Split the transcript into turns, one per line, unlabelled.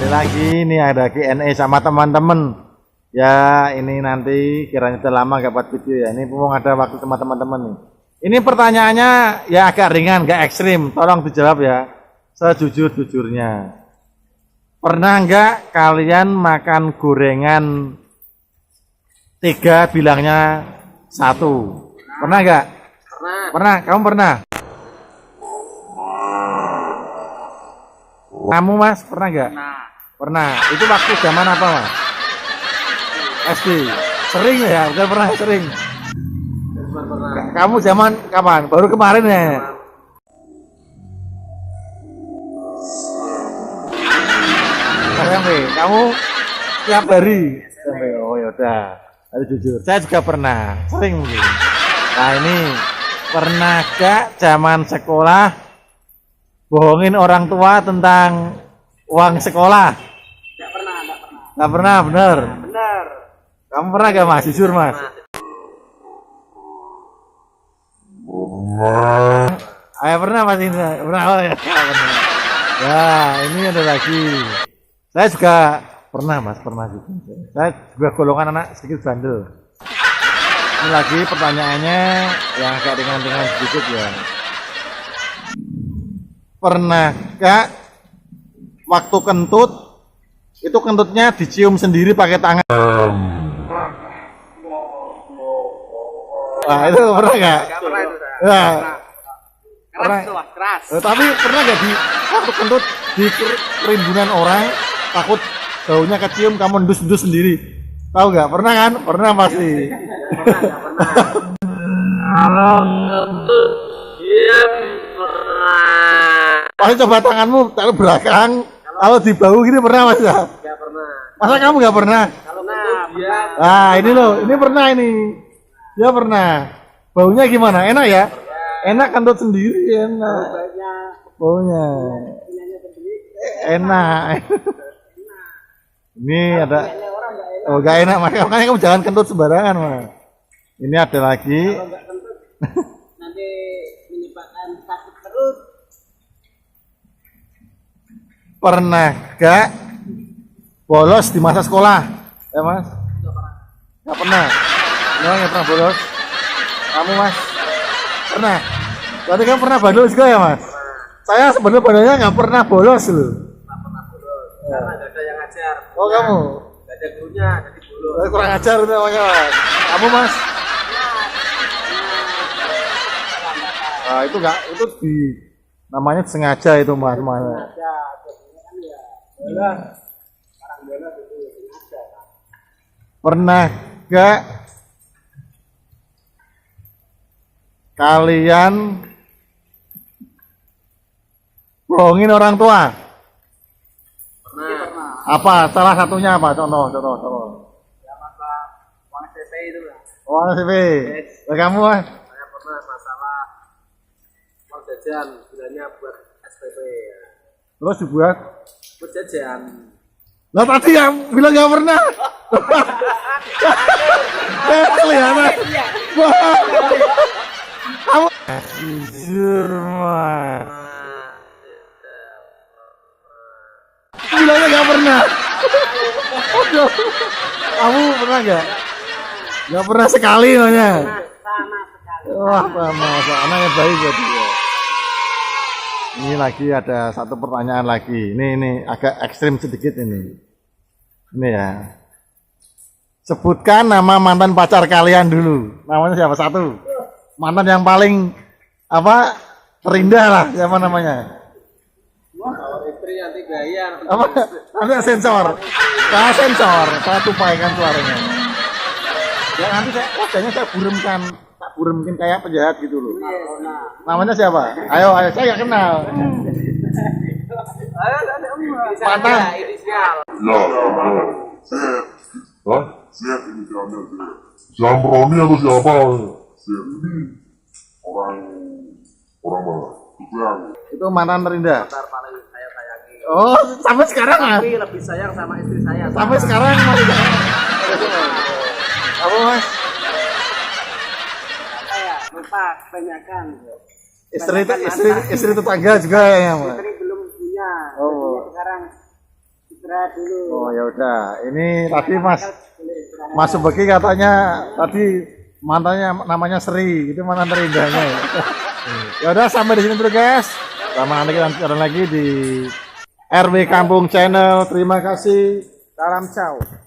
kembali lagi. Ini ada Q&A sama teman-teman. Ya, ini nanti kiranya sudah lama gak buat video ya. Ini mumpung ada waktu sama teman-teman nih. Ini pertanyaannya ya agak ringan, gak ekstrim. Tolong dijawab ya, sejujur-jujurnya. Pernah nggak kalian makan gorengan 3 bilangnya 1? Pernah nggak?
Pernah.
Pernah. Kamu pernah? Kamu Mas pernah nggak? Pernah. Itu waktu zaman apa Mas? SD. Sering ya? Bukan pernah, sering. Kamu zaman kapan? Baru kemarin ya? SMP. Kamu tiap hari? SMP. Oh yaudah. Harus jujur. Saya juga pernah. Sering mungkin. Nah ini pernah gak zaman sekolah bohongin orang tua tentang uang sekolah?
Enggak pernah.
Gak pernah, bener?
Benar.
Kamu pernah gak Mas? Jujur Mas. Ayo pernah Mas ini? Pernah? Oh ya, pernah. Ya ini ada lagi. Saya juga pernah Mas, pernah juga. Saya juga golongan anak sedikit bandel. Ini lagi pertanyaannya yang agak ringan-ringan sedikit ya. Pernah gak waktu kentut itu kentutnya dicium sendiri pakai tangan? Nah itu pernah gak?
Enggak pernah itu saya.
Nah,
Keras itu Mas, keras.
tapi pernah gak di waktu kentut di kerimbunan orang takut baunya kecium kamu endus-endus sendiri? Tahu gak? Pernah kan? Pernah pasti.
Enggak pernah. Iya pernah.
Pasti coba tanganmu taruh belakang, kalau di bau gini pernah Mas ya?
Enggak pernah.
Masa kamu gak pernah?
Kalau dia
Nah ini loh, ini pernah ini. Dia pernah. Baunya gimana? Enak ya? Enak kentut sendiri, enak. Baunya enak. Ini ada. Oh gak enak, makanya kamu jangan kentut sembarangan Mas. Ini ada lagi.
nanti menyebabkan sakit perut.
Pernah gak bolos di masa sekolah? Ya Mas? Gak pernah. Gak pernah bolos. Kamu Mas? Pernah? Berarti kamu pernah bolos juga ya Mas? Saya sebenarnya gak pernah bolos loh.
Enggak pernah bolos. Karena enggak ada yang ngajar.
Oh kamu?
Enggak ada gurunya, jadi bolos.
Kurang ajar itu namanya Mas. Kamu Mas? Nah itu enggak, itu di namanya sengaja itu Mas. Pernah gak kalian bohongin orang tua?
Pernah.
Apa? Salah satunya apa? Contoh.
Ya masalah uang SPP itu lah.
Oh, CV. Kamu Mas?
Saya pernah masalah uang jajan bilangnya buat SPP ya.
Terus dibuat?
Buat jajan.
Lah tadi yang bilang gak pernah. Kelihatan. Wah. Kamu jujur Mas. Bilangnya gak pernah. Aduh. Kamu pernah gak? Gak pernah sekali namanya.
Sama sekali.
Wah, masa anaknya baik jadi ya. Ini lagi ada satu pertanyaan lagi. Ini agak ekstrim sedikit ini. Ini ya. Sebutkan nama mantan pacar kalian dulu. Namanya siapa? Satu. Mantan yang paling apa? Terindah lah. Siapa namanya?
Kalau istri nanti gaya.
Apa? Nanti sensor. Saya sensor. Saya tupaikan suaranya. Ya nanti wajahnya saya buremkan. Tak buremkin kayak penjahat gitu loh. Namanya siapa? Ayo, saya nggak kenal. Mantan.
Inisial.
Hah? Zamroni atau siapa? Orang mana?
Itu mantan terindah.
Pacar paling saya sayangi.
Oh, sampai sekarang ah?
Tapi lebih sayang sama istri saya.
Sampai sekarang masih. Kamu Mas?
Apa ya? Lupa kebanyakan.
Istri tetangga juga ya Mas.
Istri belum punya.
Oh.
Sekarang istri istirahat dulu.
Oh ya udah, ini tadi Mas Subeki katanya tadi mantannya namanya Sri, itu mantan terindahnya. Ya udah sampai di sini dulu guys. Sama nanti kita lanjutkan lagi di RW Kampung Channel. Terima kasih. Salam ciao.